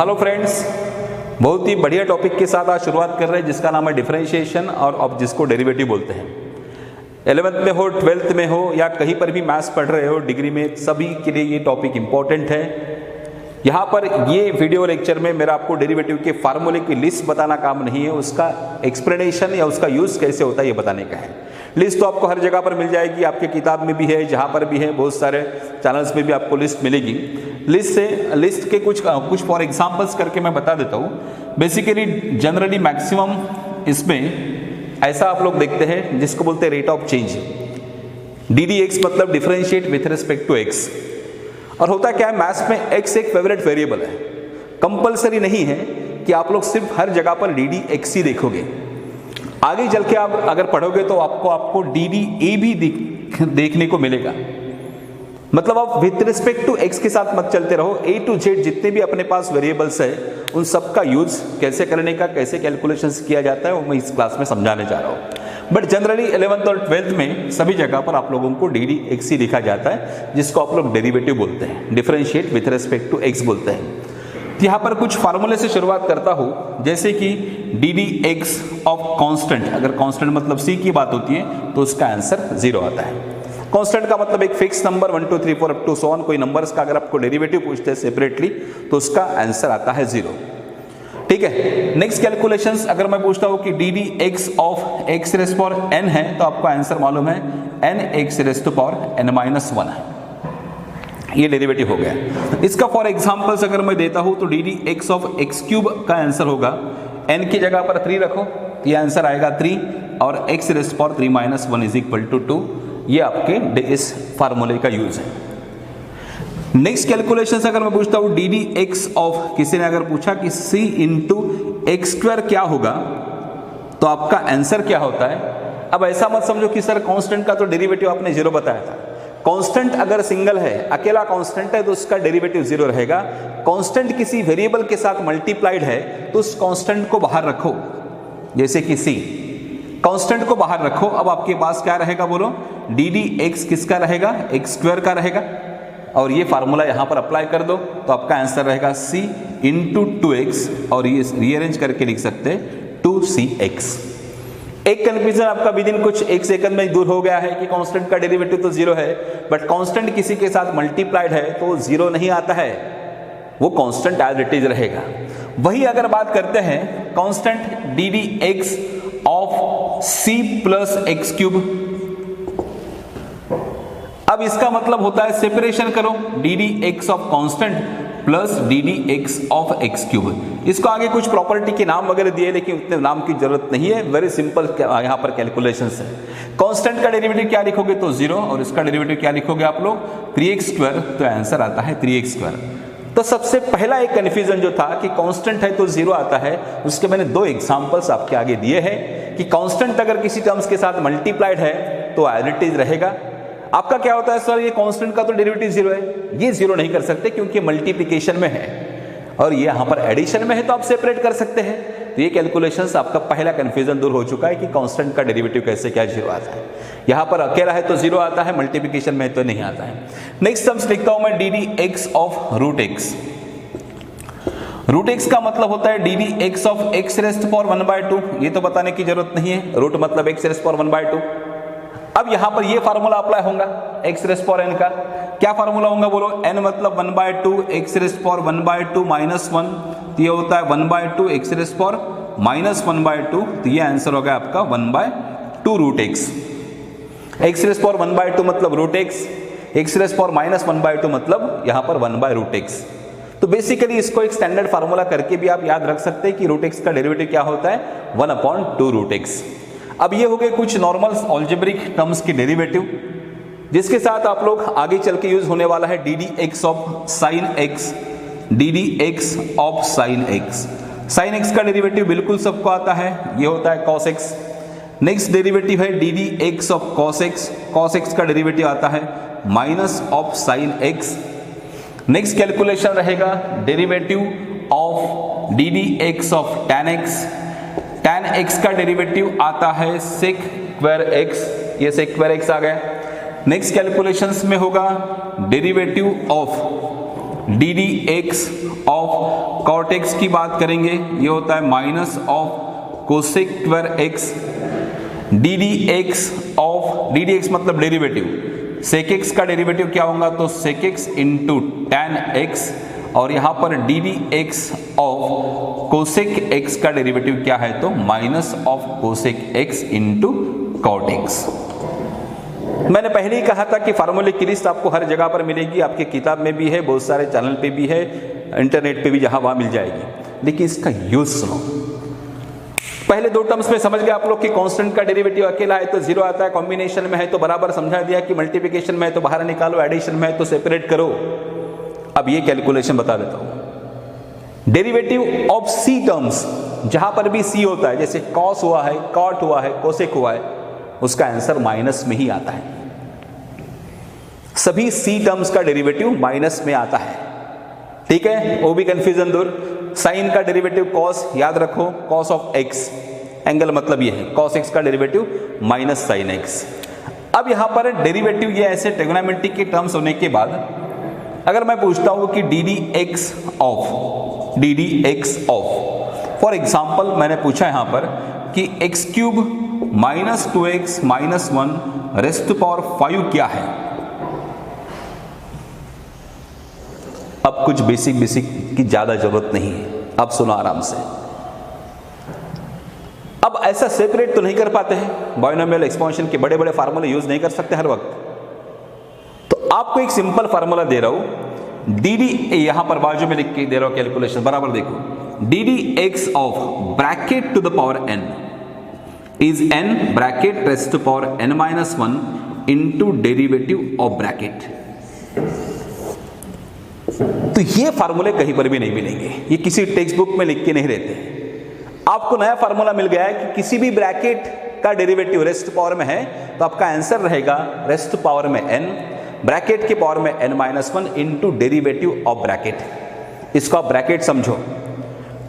Hello friends, बहुत ही बढ़िया topic के साथ आज शुरुआत कर रहे हैं जिसका नाम है डिफरेंशिएशन और अब जिसको डेरिवेटिव बोलते हैं। 11th में हो, 12th में हो या कहीं पर भी मैथ्स पढ़ रहे हो डिग्री में, सभी के लिए ये टॉपिक इंपॉर्टेंट है। यहाँ पर ये वीडियो लेक्चर में मेरा आपको डेरिवेटिव के फार्मूले की लिस्ट बताना काम नहीं है, उसका एक्सप्लेनेशन या उसका यूज़ कैसे होता है ये बताने का है। लिस्ट तो आपको हर जगह पर मिल जाएगी, आपके किताब में भी है, जहाँ पर भी है, बहुत सारे चैनल्स में भी आपको लिस्ट मिलेगी। लिस्ट के कुछ फॉर एग्जांपल्स करके मैं बता देता हूँ। बेसिकली जनरली मैक्सिमम इसमें ऐसा आप लोग देखते हैं जिसको बोलते हैं रेट ऑफ चेंज। ddx मतलब differentiate with respect to x। और होता क्या है, मैथ्स में x एक फेवरेट वेरिएबल है। कंपलसरी नहीं है कि आप लोग सिर्फ हर जगह पर ddx ही देखोगे। आगे चल के आप अगर पढ़ोगे तो आपको dda भी देखने को मिलेगा। मतलब आप विथ रिस्पेक्ट टू x के साथ मत चलते रहो, A to Z जितने भी अपने पास वेरिएबल्स है उन सब का यूज कैसे करने का, कैसे कैलकुलेशंस किया जाता है वो मैं इस क्लास में समझाने जा रहा हूँ। बट जनरली 11th और 12th में सभी जगह पर आप लोगों को ddx ही लिखा जाता है, जिसको आप लोग डेरिवेटिव बोलते हैं, differentiate with respect to x बोलते हैं। तो यहाँ पर कुछ फार्मूले से शुरुआत करता हूँ, जैसे कि ddx ऑफ कांस्टेंट। अगर कांस्टेंट मतलब c की बात होती है तो उसका आंसर 0 आता है। कांस्टेंट का मतलब एक fix number 1 2 3 4 up to so on, कोई नंबर्स का अगर आपको डेरिवेटिव पूछते हैं सेपरेटली तो उसका आंसर आता है 0। ठीक है। नेक्स्ट कैलकुलेशंस अगर मैं पूछता हूँ कि ddx of x raise power n है तो आपको आंसर मालूम है n x raise to power n-1 है। ये डेरिवेटिव हो गया। इसका फॉर एग्जांपल्स अगर मैं देता हूँ तो ddx ऑफ x क्यूब का आंसर होगा, n की जगह पर 3 रखो, ये आंसर आएगा 3 और x raise power 3-1 is equal to 2। ये आपके इस फार्मूले का यूज है। नेक्स्ट कैलकुलेशन अगर मैं पूछता हूँ ddx ऑफ, किसी ने अगर पूछा कि c इंटू एक्स स्क्वायर क्या होगा तो आपका आंसर क्या होता है। अब ऐसा मत समझो कि सर कांस्टेंट का तो डेरिवेटिव आपने 0 बताया था। कांस्टेंट अगर सिंगल है, अकेला कांस्टेंट है तो उसका डेरिवेटिव 0 रहेगा। कांस्टेंट किसी वेरिएबल के साथ मल्टीप्लाइड है तो उस कांस्टेंट को बाहर रखो, जैसे कि c, कांस्टेंट को बाहर रखो। अब आपके पास क्या रहेगा बोलो, ddx किसका रहेगा, x स्क्वायर का रहेगा। और ये फार्मूला यहाँ पर अप्लाई कर दो तो आपका आंसर रहेगा c इंटू 2x, और ये रीअरेंज करके लिख सकते हैं 2cx। एक कंफ्यूजन आपका विद इन कुछ 1 सेकंड में दूर हो गया है कि कांस्टेंट का डेरिवेटिव तो 0 है, बट कांस्टेंट किसी के साथ मल्टीप्लाइड है तो 0 नहीं आता है, वो कांस्टेंट एज इट इज रहेगा। वही अगर बात करते हैं constant ddx of c plus x cube, अब इसका मतलब होता है सेपरेशन करो, ddx of constant plus ddx of x cube. इसको आगे कुछ प्रॉपर्टी के नाम वगैरह दिए, लेकिन उतने नाम की जरूरत नहीं है, वेरी सिंपल यहाँ पर कैलकुलेशंस है। कांस्टेंट का डेरिवेटिव क्या लिखोगे तो 0, और इसका डेरिवेटिव क्या लिखोगे आप लोग 3x स्क्वायर, तो आंसर आता है 3x स्क्वायर। तो सबसे पहला एक कंफ्यूजन जो था कि कांस्टेंट है तो 0 आता है, उसके मैंने 2 एग्जांपल्स आपके आगे दिए हैं कि कांस्टेंट अगर किसी टर्म्स के साथ मल्टीप्लाइड है तो एज इट इज रहेगा। आपका क्या होता है, सर ये कांस्टेंट का तो डेरिवेटिव 0 है, ये 0 नहीं कर सकते क्योंकि मल्टीप्लिकेशन में है और ये यहाँ पर एडिशन में है, तो आप सेपरेट कर सकते हैं। तो ये कैलकुलेशंस आपका पहला कंफ्यूजन दूर हो चुका है कि कांस्टेंट का डेरिवेटिव कैसे क्या 0 आता है। यहाँ पर अकेला है तो 0 आता है, मल्टीप्लिकेशन में तो नहीं आता है। नेक्स्ट टर्म्स लिखता हूं मैं ddx of root x. Root x का मतलब होता है ddx of x raise power 1/2, ये तो बताने की जरूरत नहीं है, रूट मतलब x रेज़ पावर 1/2। अब यहाँ पर ये फार्मूला अप्लाई होगा x रेज़ पावर n का। क्या फार्मूला होगा बोलो, n मतलब 1/2 x रेज़ पावर 1/2 माइनस 1, तो ये होता है 1/2 x रेज़ पावर माइनस 1/2, तो ये आंसर होगा आपका 1/2 root x। x raise power 1/2 मतलब root x, x raise power minus 1/2 मतलब यहाँ पर 1/रूट x। तो बेसिकली इसको एक स्टैंडर्ड फार्मूला करके भी आप याद रख सकते हैं कि रूट x का डेरिवेटिव क्या होता है 1/2 रूट x। अब ये हो गए कुछ नॉर्मल अलजेब्रिक टर्म्स के डेरिवेटिव, जिसके साथ आप लोग आगे चल के यूज होने वाला है ddx of sine x, ddx of sine x। Sine x का डेरिवेटिव बिल्कुल सबको आता है, ये होता है cos x। नेक्स्ट डेरिवेटिव है ddx of cos x, cos x का डेरिवेटिव आता है minus of sine x। Next calculation रहेगा derivative of ddx of tan x, tan x का डेरिवेटिव आता है sec स्क्वायर x, ये sec स्क्वायर x आ गया। नेक्स्ट कैलकुलेशंस में होगा derivative of d D x of cot x की बात करेंगे, ये होता है minus of cosec square x, d D x of, d D x मतलब डेरिवेटिव, सेक एक्स का डेरिवेटिव क्या होगा, तो sec x into tan x, और यहाँ पर d D x of cosec x का डेरिवेटिव क्या है, तो minus of cosec x into cot x. मैंने पहले ही कहा था कि फार्मूले की लिस्ट आपको हर जगह पर मिलेगी, आपकी किताब में भी है, बहुत सारे चैनल पे भी है, इंटरनेट पे भी, जहां वहां मिल जाएगी। लेकिन इसका यूज सुनो। पहले दो टर्म्स में समझ गए आप लोग कि कांस्टेंट का डेरिवेटिव अकेला है तो जीरो आता है, कॉम्बिनेशन में है तो बराबर समझा दिया कि मल्टीप्लिकेशन में है तो बाहर निकालो, एडिशन में है तो सेपरेट करो। अब ये कैलकुलेशन बता देता हूं। डेरिवेटिव ऑफ सी टर्म्स, जहां पर भी सी होता है, जैसे कॉस हुआ है, कॉट हुआ है, कोसेक हुआ है, उसका आंसर माइनस में ही आता है। सभी सी टर्म्स का डेरिवेटिव माइनस में आता है, ठीक है, वो भी कंफ्यूजन दूर। साइन का डेरिवेटिव कॉस, याद रखो, कॉस ऑफ एक्स, एंगल मतलब ये है, कॉस एक्स का डेरिवेटिव माइनस साइन एक्स। अब यहां पर डेरिवेटिव ये ऐसे ट्रिग्नोमेट्रिक के टर्म्स होने के बाद अगर मैं पूछता हूं कि D D x of, d D x of, for example मैंने पूछा यहां पर कि x cube minus 2x minus 1 raised to power 5 क्या है। अब कुछ बेसिक की ज्यादा जरूरत नहीं है, अब सुनो आराम से। अब ऐसा सेपरेट तो नहीं कर पाते हैं, बायनोमियल एक्सपेंशन के बड़े बड़े फार्मूले यूज नहीं कर सकते हर वक्त, तो आपको एक सिंपल फार्मूला दे रहा हूं, डी डी, यहां पर बाजू में लिख के दे रहा हूं कैलकुलेशन, बराबर देखो, d D x of bracket to the power n is n bracket raised to power n minus 1 into derivative of bracket। तो ये फार्मूले कहीं पर भी नहीं मिलेंगे, ये किसी टेक्स्ट बुक में लिख के नहीं रहते। आपको नया फार्मूला मिल गया है कि किसी भी ब्रैकेट का डेरिवेटिव रेस्ट पावर में है तो आपका आंसर रहेगा रेस्ट पावर में n, ब्रैकेट के पावर में n minus 1 into derivative of bracket. इसको आप ब्रैकेट समझो,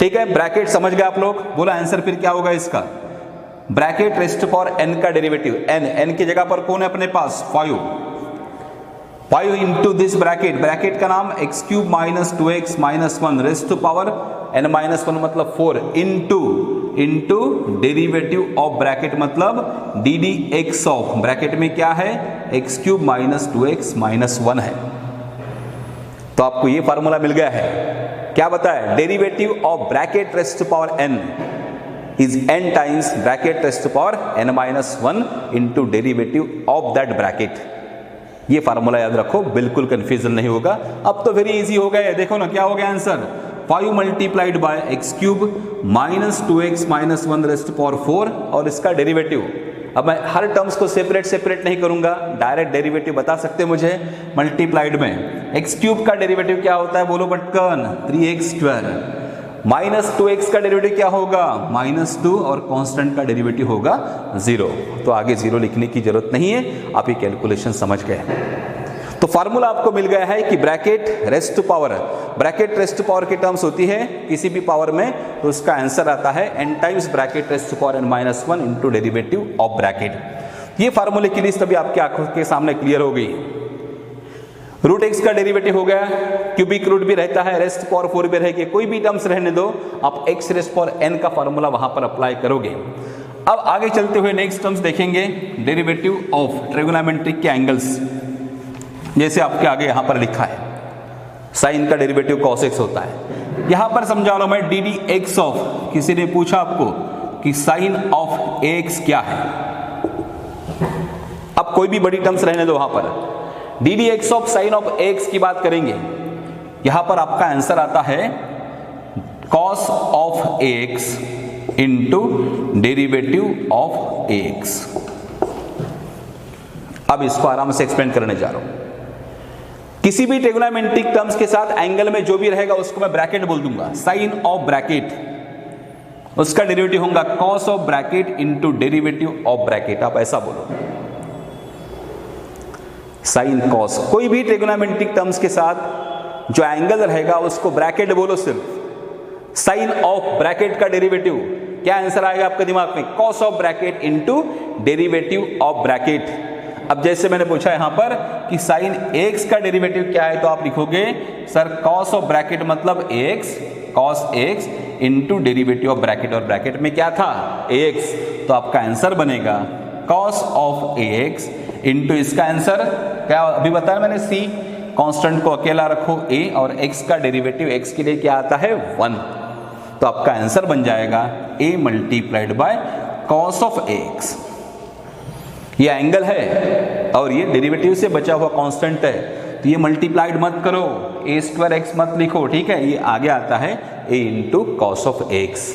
ठीक है, ब्रैकेट समझ गए आप लोग। बोला आंसर फिर क्या होगा इसका, ब्रैकेट रेस्ट पावर n का डेरिवेटिव, n की जगह पर कौन है अपने पास, 5 इंटू दिस ब्रैकेट, ब्रैकेट का नाम x cube minus 2x minus 1 raised to power n minus 1 मतलब 4 इंटू डेरिवेटिव ऑफ ब्रैकेट मतलब d D x of, bracket में क्या है, X cube minus 2x minus 1 है। तो आपको ये फार्मूला मिल गया है, क्या बताया, derivative of bracket raised to power n is n times bracket raised to power n minus 1 into derivative of that bracket। ये फार्मूला याद रखो, बिल्कुल कंफ्यूजन नहीं होगा। अब तो वेरी इजी हो गया, देखो ना क्या हो गया answer, 5 multiplied by x cube minus 2x minus 1 rest power 4 और इसका डेरिवेटिव। अब मैं हर टर्म्स को सेपरेट नहीं करूंगा, डायरेक्ट डेरिवेटिव बता सकते मुझे, मल्टीप्लाइड में एक्स क्यूब का डेरिवेटिव क्या होता है, बोलो बटकन, 3x स्क्वायर, माइनस 2x का डेरिवेटिव क्या होगा, माइनस 2, और कांस्टेंट का डेरिवेटिव होगा 0। तो आगे 0 लिखने की जरूरत नहीं है, आप ये कैलकुलेशन समझ गए। तो फार्मूला आपको मिल गया है कि bracket raised to power, bracket raised to power की टर्म्स होती है किसी भी पावर में, तो उसका आंसर आता है n times bracket raised to power n minus 1 into derivative of bracket. ये फार्मूले की लिस्ट अभी आपकी आंखों के सामने क्लियर हो गई। रूट एक्स का डेरिवेटिव हो गया, क्यूबिक रूट भी रहता है, रेस्ट पावर 4 भी रहेगी, कोई भी टर्म्स रहने दो, आप एक्स रेस्ट पावर n का फार्मूला वहां पर अप्लाई करोगे। अब आगे चलते हुए नेक्स्ट टर्म्स देखेंगे, डेरिवेटिव ऑफ ट्रिगोनोमेट्रिक के एंगल्स, जैसे आपके आगे यहां पर लिखा है, साइन का डेरिवेटिव कॉस एक्स होता है। यहां पर समझा रहा हूं मैं, डी डी एक्स ऑफ, किसी ने पूछा आपको कि साइन ऑफ एक्स क्या है, अब कोई भी बड़ी टर्म्स रहने दो, वहां पर d D x of sign of x की बात करेंगे। यहां पर आपका आंसर आता है cos of x into derivative of x. अब इसको आराम से एक्सप्लेन करने जा रहा हूं। किसी भी ट्रिगोनोमेट्रिक टर्म्स के साथ एंगल में जो भी रहेगा उसको मैं ब्रैकेट बोल दूंगा, साइन ऑफ ब्रैकेट, उसका डेरिवेटिव होगा cos of bracket into derivative of bracket. आप ऐसा बोलो, साइन कॉस, कोई भी ट्रिगोनोमेट्रिक टर्म्स के साथ जो एंगल रहेगा उसको ब्रैकेट बोलो सिर्फ। साइन ऑफ ब्रैकेट का डेरिवेटिव क्या आंसर आएगा आपके दिमाग में, cos of bracket into derivative of bracket. अब जैसे मैंने पूछा यहाँ पर कि साइन x का डेरिवेटिव क्या है, तो आप लिखोगे सर कॉस ऑफ ब्रैकेट मतलब x cos x into derivative of bracket, और ब्रैकेट में क्या था ax, तो आपका आंसर बनेगा कॉस ऑफ ax इंटू इसका आंसर क्या अभी बताया मैंने c, कांस्टेंट को अकेला रखो a और x का डेरिवेटिव x के लिए क्या आता है 1, तो आपका आंसर बन जाएगा a multiplied by cos of ax। ये एंगल है और ये डेरिवेटिव से बचा हुआ कांस्टेंट है, तो ये मल्टीप्लाइड मत करो, a स्क्वायर x मत लिखो, ठीक है, ये आगे आता है a into cos of x।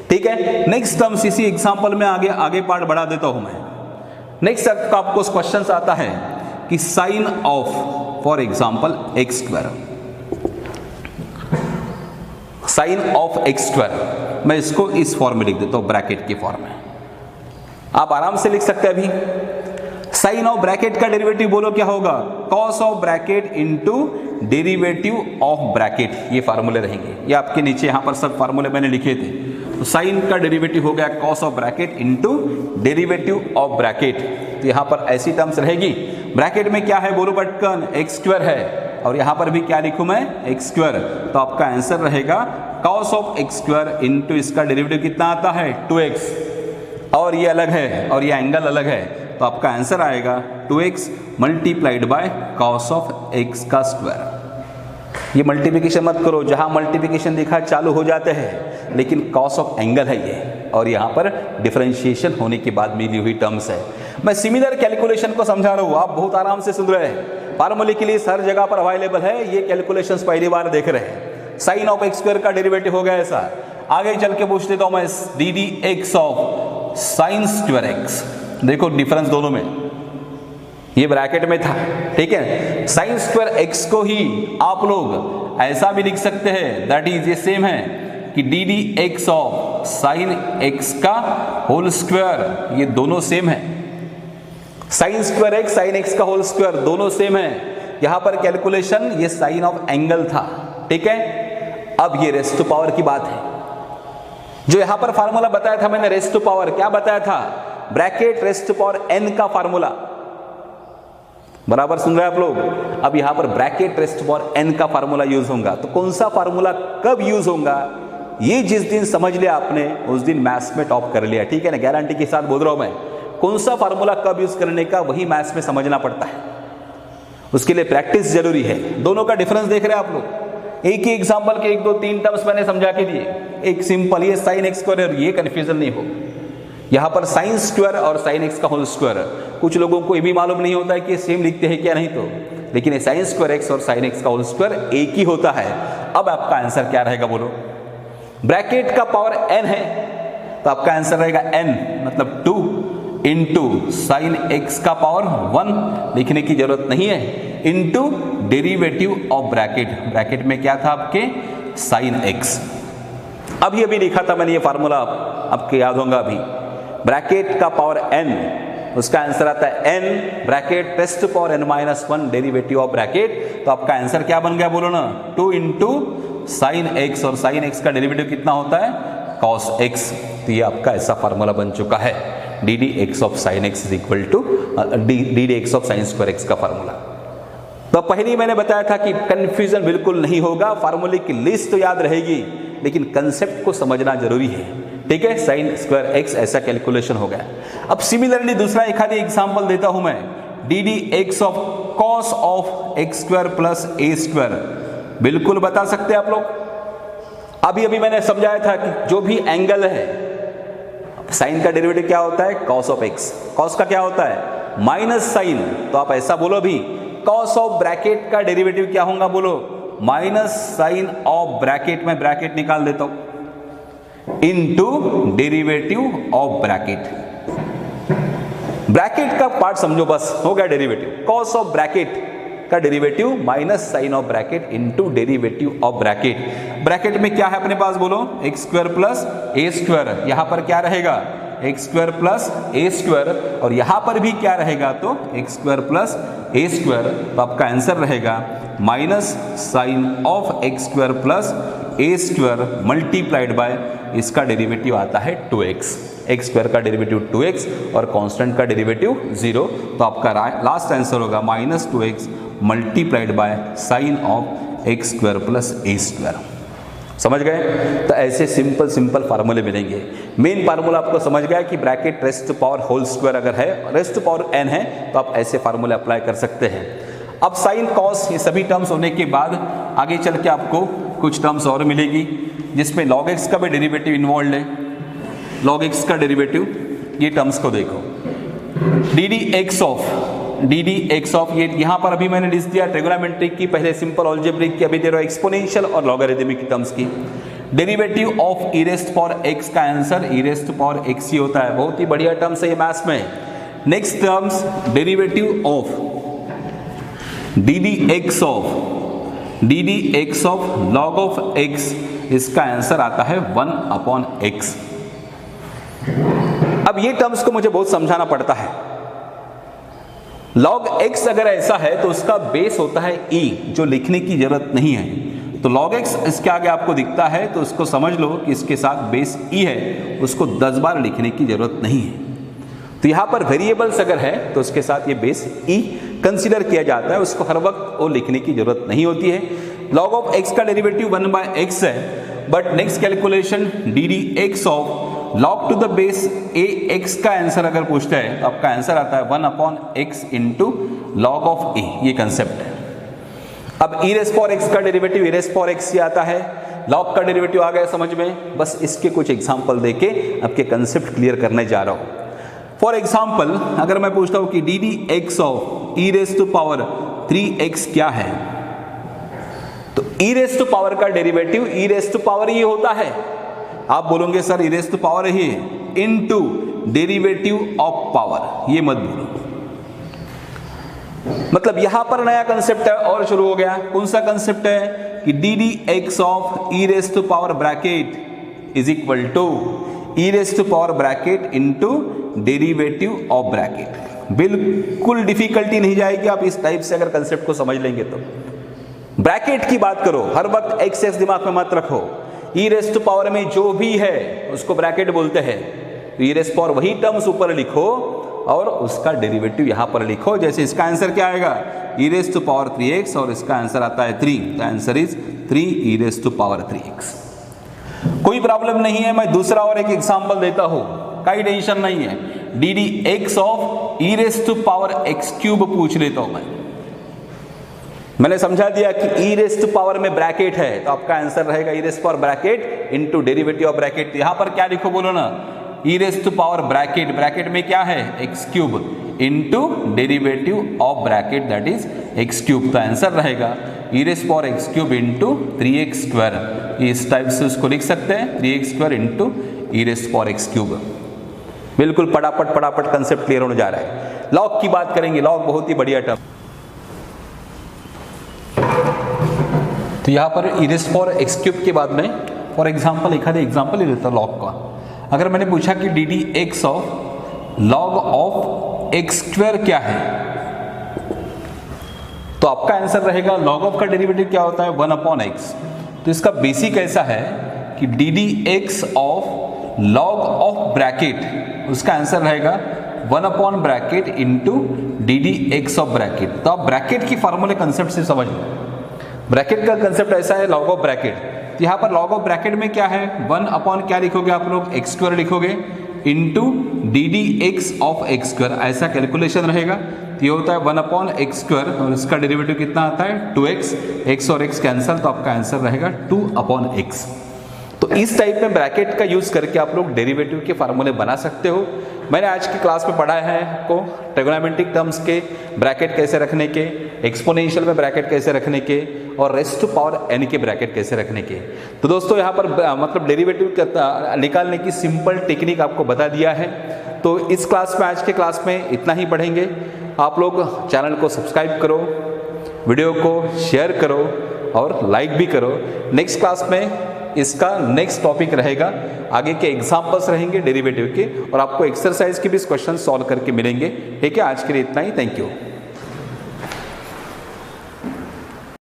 ठीक है, नेक्स्ट टर्म्स इसी एग्जांपल में आगे पार्ट बढ़ा देता हूं मैं। नेक्स्ट आपको क्वेश्चन आता है कि sine of for example x square, sine of x square, मैं इसको इस फॉर्म में लिख देता हूं, ब्रैकेट की फॉर्म में, आप आराम से लिख सकते हैं। अभी साइन ऑफ ब्रैकेट का डेरिवेटिव बोलो क्या होगा, cos of bracket into derivative of bracket, ये फार्मूले रहेंगे, ये आपके नीचे यहां पर सब फार्मूले मैंने लिखे थे। तो साइन का डेरिवेटिव हो गया cos of bracket into derivative of bracket, तो यहां पर ऐसी टर्म्स रहेगी। ब्रैकेट में क्या है बोलो पटकन, एक्स स्क्वायर है, और यहां पर भी क्या लिखूं मैं एक्स स्क्वायर, तो आपका आंसर रहेगा cos of x square into इसका डेरिवेटिव कितना आता है 2x, और ये अलग है और ये एंगल अलग है, तो आपका आंसर आएगा 2x multiplied by cos of x का स्क्वायर। ये मल्टीप्लिकेशन मत करो, जहां मल्टीप्लिकेशन दिखा चालू हो जाते हैं, लेकिन कॉस ऑफ एंगल है ये, और यहाँ पर डिफरेंशिएशन होने के बाद मिली हुई टर्म्स है। मैं सिमिलर कैलकुलेशन को समझा रहा हूँ, आप बहुत आराम से सुन रहे हैं, फार्मूले के लिए हर जगह पर अवेलेबल है, ये कैलकुलेशंस पहली बार देख रहे हैं। साइन ऑफ एक्स स्क्वायर का डेरिवेटिव हो गया ऐसा, आगे चल के पूछ लेता हूँ मैं D D x of sine square x, देखो डिफरेंस दोनों में, ये ब्रैकेट में था, ठीक है, साइन स्क्वायर एक्स को ही आप लोग ऐसा भी लिख सकते हैं, दैट इज ये सेम है कि D D x of sine x का होल स्क्वायर, ये दोनों सेम है, sign square x sine x का होल स्क्वायर दोनों सेम है। यहां पर कैलकुलेशन ये साइन ऑफ एंगल था, ठीक है। अब ये रेस्ट टू पावर की बात है, जो यहां पर फार्मूला बताया था मैंने रेस्ट टू पावर, क्या बताया था, bracket raised to power n का फार्मूला, बराबर सुन रहे हैं आप लोग। अब यहां पर bracket raised to power n का फार्मूला यूज होगा, तो कौन सा फार्मूला कब यूज होगा, ये जिस दिन समझ लिया आपने उस दिन मैथ्स में टॉप कर लिया, ठीक है ना, गारंटी के साथ बोल रहा हूं मैं। कौन सा फार्मूला कब यूज करने का वही मैथ्स में समझना पड़ता है, उसके लिए प्रैक्टिस जरूरी है। दोनों का डिफरेंस देख रहे हैं आप लोग, एक ही एग्जांपल के 1 2 3 टर्म्स मैंने समझा के दिए, एक सिंपल ये साइन एक्स स्क्वायर, ये कंफ्यूजन नहीं हो। यहाँ पर साइन स्क्वायर और साइन एक्स का होल स्क्वायर, कुछ लोगों को ये भी मालूम नहीं होता है कि सेम लिखते हैं क्या नहीं, तो लेकिन साइन स्क्वायर एक्स और साइन एक्स का होल स्क्वायर एक ही होता है। अब आपका आंसर क्या रहेगा बोलो, ब्रैकेट का पावर n है, तो आपका आंसर रहेगा n मतलब 2 इंटू साइन एक्स का पावर 1, लिखने की जरूरत नहीं है, into derivative of bracket, bracket में क्या था आपके साइन एक्स। अब ये भी लिखा था मैंने, ये फार्मूला आपके याद होगा अभी, ब्रैकेट का पावर n, उसका आंसर आता है n bracket raised power n minus 1 derivative of bracket, तो आपका आंसर क्या बन गया बोलो ना, 2 इंटू साइन एक्स, और साइन एक्स का डेरिवेटिव कितना होता है कॉस एक्स, तो ये आपका ऐसा फार्मूला बन चुका है, D D x of sine x is equal to d D x of sine square x का फार्मूला। तो पहले मैंने बताया था कि कंफ्यूजन बिल्कुल नहीं होगा, फार्मूले की लिस्ट तो याद रहेगी, लेकिन कंसेप्ट को समझना जरूरी है, ठीक है। साइन स्क्वायर एक्स ऐसा कैलकुलेशन हो गया। अब सिमिलरली दूसरा एक आधी एग्जांपल देता हूं मैं, D D x of cos of x square plus a square, बिल्कुल बता सकते हैं आप लोग। अभी अभी मैंने समझाया था कि जो भी एंगल है, साइन का डेरिवेटिव क्या होता है कॉस ऑफ एक्स, कॉस का क्या होता है माइनस साइन, तो आप ऐसा बोलो भी, कॉस ऑफ ब्रैकेट का डेरिवेटिव क्या होगा बोलो, माइनस साइन ऑफ ब्रैकेट, में ब्रैकेट निकाल देता हूं, into derivative of bracket. Bracket का पार्ट समझो बस, हो गया डेरिवेटिव, कॉस ऑफ ब्रैकेट का derivative minus sine of bracket into derivative of bracket. Bracket में क्या है अपने पास बोलो, x square plus a square, यहां पर क्या रहेगा x square plus a square, और यहां पर भी क्या रहेगा तो x square plus a square, तो आपका आंसर रहेगा minus sine of x square plus a square multiplied by इसका डेरिवेटिव आता है 2x, एक्स स्क्वायर का डेरिवेटिव 2x और कांस्टेंट का डेरिवेटिव 0। तो आपका लास्ट आंसर होगा -2x multiplied by sine of x square plus a square. समझ गए? तो ऐसे सिंपल फार्मूले मिलेंगे। मेन फार्मूला आपको समझ गया कि bracket raised to power whole square अगर है, रेस्ट टू पावर n है, तो आप ऐसे फार्मूले अप्लाई कर सकते हैं। अब साइन कॉस ये सभी टर्म्स होने के बाद आगे चल के आपको कुछ टर्म्स और मिलेगी जिसमें log x का भी डेरिवेटिव इन्वॉल्व है। log x का डेरिवेटिव, ये टर्म्स को देखो, डी डी एक्स ऑफ ये यहाँ पर अभी मैंने लिस्ट दिया ट्रिगोनोमेट्रिक की, पहले सिंपल अलजेब्रिक की, अभी दे रहा हूं एक्सपोनेंशियल और लॉगरिथमिक की टर्म्स की। Derivative of E rest power x का आंसर ई रेस्ट पावर एक्स ही होता है। बहुत ही बढ़िया टर्म्स है ये मैथ्स में। Next terms derivative of d D x of log of x, इसका आंसर आता है 1/x। अब ये टर्म्स को मुझे बहुत समझाना पड़ता है। log x अगर ऐसा है तो उसका बेस होता है e, जो लिखने की जरूरत नहीं है। तो log x इसके आगे आपको दिखता है तो उसको समझ लो कि इसके साथ बेस e है, उसको 10 बार लिखने की जरूरत नहीं है। तो यहाँ पर वेरिएबल्स अगर है तो उसके साथ ये बेस e कंसीडर किया जाता है, उसको हर वक्त वो लिखने की जरूरत नहीं होती है। log ऑफ x का डेरिवेटिव 1/x है, but next calculation d D x of log to the base a x का आंसर अगर पूछता है तो आपका आंसर आता है 1/x इंटू लॉग ऑफ ए, ये कंसेप्ट है। अब ई रेस पावर एक्स का derivative E raise power x ही आता है, लॉग का डेरिवेटिव आ गया समझ में। बस इसके कुछ एग्जांपल देके आपके कंसेप्ट क्लियर करने जा रहा हूं। फॉर एग्जांपल अगर मैं पूछता हूं कि D D x of E race to power 3x क्या है, तो ई रेस टू पावर का derivative E race to power ये होता है। आप बोलोगे sir E race to power ही है इनटू डेरिवेटिव ऑफ पावर, ये मत बोलो। मतलब यहां पर नया कंसेप्ट है और शुरू हो गया। कौन सा कंसेप्ट है कि D D x of E race to power bracket is equal to e race to power bracket into derivative of bracket. बिल्कुल डिफिकल्टी नहीं जाएगी आप इस टाइप से अगर कंसेप्ट को समझ लेंगे तो। ब्रैकेट की बात करो, हर वक्त एक्स एक्स दिमाग में मत रखो। ई रेस टू पावर में जो भी है उसको ब्रैकेट बोलते हैं। तो ई रेस पावर वही टर्म्स ऊपर लिखो और उसका डेरिवेटिव यहां पर लिखो। जैसे इसका आंसर क्या आएगा, ई रेस टू पावर 3x और इसका आंसर आता है 3, तो answer is 3 e race to power 3x। कोई प्रॉब्लम नहीं है, मैं दूसरा और एक एग्जांपल देता हूं, कोई टेंशन नहीं है। D D x of E race to power X cube पूछ लेता हूं मैंने समझा दिया कि ई रेस टू पावर में ब्रैकेट है तो आपका आंसर रहेगा E raise power bracket into derivative of bracket. यहां पर क्या लिखो बोलो ना, E race to power bracket, bracket में क्या है X cube into derivative of bracket that is X cube. तो आंसर रहेगा E raise power X cube into 3x square. इस टाइप से उसको लिख सकते हैं 3x स्क्वायर इंटू ई रेस पावर एक्स क्यूब। बिल्कुल फटाफट कंसेप्ट क्लियर होने जा रहा है। लॉग की बात करेंगे, लॉग बहुत ही बढ़िया टर्म। तो यहाँ पर ई रेस पावर एक्स क्यूब के बाद में फॉर एग्जाम्पल एक आधे एग्जाम्पल ले लेता लॉग का। अगर मैंने पूछा कि D D x of log of x square क्या है, तो आपका आंसर रहेगा लॉग ऑफ का डेरिवेटिव क्या होता है 1/x। तो इसका बेसिक ऐसा है कि D D x of log of bracket, उसका आंसर रहेगा 1/ब्रैकेट into D D x of bracket. तो आप ब्रैकेट की फॉर्मूले कंसेप्ट से समझ लो। ब्रैकेट का कंसेप्ट ऐसा है लॉग ऑफ ब्रैकेट। तो यहाँ पर लॉग ऑफ ब्रैकेट में क्या है 1/ क्या लिखोगे आप लोग एक्स स्क्वायर लिखोगे into D D x of x square, ऐसा कैलकुलेशन रहेगा। तो ये होता है 1/x स्क्वायर और इसका डेरिवेटिव कितना आता है 2x, x और x कैंसल, तो आपका आंसर रहेगा 2/x। तो इस टाइप में ब्रैकेट का यूज करके आप लोग डेरिवेटिव के फार्मूले बना सकते हो। मैंने आज की क्लास में पढ़ाया है आपको ट्रिगोनोमेट्रिक टर्म्स के ब्रैकेट कैसे रखने के, एक्सपोनेंशियल में ब्रैकेट कैसे रखने के और रेस्ट टू पावर n के ब्रैकेट कैसे रखने के। तो दोस्तों यहाँ पर मतलब डेरिवेटिव निकालने की सिंपल टेक्निक आपको बता दिया है। तो इस क्लास में, आज के क्लास में इतना ही पढ़ेंगे। आप लोग चैनल को सब्सक्राइब करो, वीडियो को शेयर करो और लाइक भी करो। नेक्स्ट क्लास में इसका नेक्स्ट टॉपिक रहेगा, आगे के एग्जाम्पल्स रहेंगे डेरिवेटिव के और आपको एक्सरसाइज के भी क्वेश्चन सॉल्व करके मिलेंगे। ठीक है, आज के लिए इतना ही। Thank you.